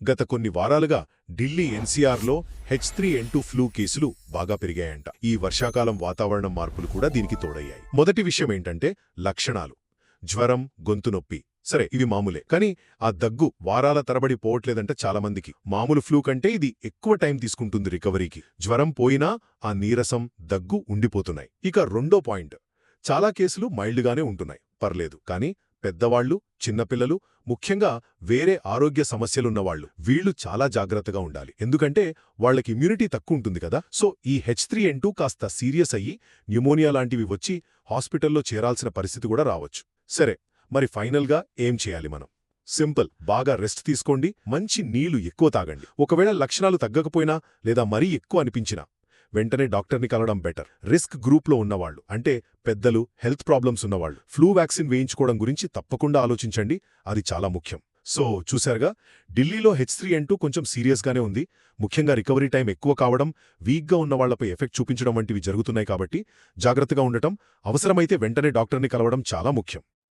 గత కొన్ని వారాలుగా ఢిల్లీ ఎన్సీఆర్లో H3N2 ఫ్లూ కేసులు బాగా పెరిగాయంట. ఈ వర్షాకాలం వాతావరణం మార్పులు కూడా దీనికి తోడయ్యాయి. మొదటి విషయం ఏంటంటే లక్షణాలు. జ్వరం, గొంతు నొప్పి. సరే, ఇవి మామూలే. కానీ ఆ దగ్గు వారాల తరబడి పోవట్లేదంట చాలామందికి. మామూలు ఫ్లూ కంటే ఇది ఎక్కువ టైం తీసుకుంటుంది రికవరీకి. జ్వరం పోయినా ఆ నీరసం, దగ్గు ఉండిపోతున్నాయి. ఇక రెండో పాయింట్, చాలా కేసులు మైల్డ్గానే ఉంటున్నాయి, పర్లేదు. కానీ పెద్దవాళ్లు, చిన్నపిల్లలు, ముఖ్యంగా వేరే ఆరోగ్య సమస్యలున్నవాళ్లు, వీళ్లు చాలా జాగ్రత్తగా ఉండాలి. ఎందుకంటే వాళ్లకి ఇమ్యూనిటీ తక్కువ ఉంటుంది కదా. సో ఈ H3N2 కాస్త సీరియస్ అయ్యి న్యూమోనియా లాంటివి వచ్చి హాస్పిటల్లో చేరాల్సిన పరిస్థితి కూడా రావచ్చు. సరే, మరి ఫైనల్గా ఏం చేయాలి మనం? సింపుల్, బాగా రెస్ట్ తీసుకోండి, మంచి నీళ్లు ఎక్కువ తాగండి. ఒకవేళ లక్షణాలు తగ్గకపోయినా లేదా మరీ ఎక్కువ అనిపించినా వెంటనే డాక్టర్ని కలవడం బెటర్. రిస్క్ గ్రూప్లో ఉన్నవాళ్లు, అంటే పెద్దలు, హెల్త్ ప్రాబ్లమ్స్ ఉన్నవాళ్లు, ఫ్లూ వ్యాక్సిన్ వేయించుకోవడం గురించి తప్పకుండా ఆలోచించండి. అది చాలా ముఖ్యం. సో చూశారుగా, ఢిల్లీలో H3N2 కొంచెం సీరియస్గానే ఉంది. ముఖ్యంగా రికవరీ టైం ఎక్కువ కావడం, వీక్గా ఉన్న వాళ్లపై ఎఫెక్ట్ చూపించడం వంటివి జరుగుతున్నాయి. కాబట్టి జాగ్రత్తగా ఉండటం, అవసరమైతే వెంటనే డాక్టర్ని కలవడం చాలా ముఖ్యం.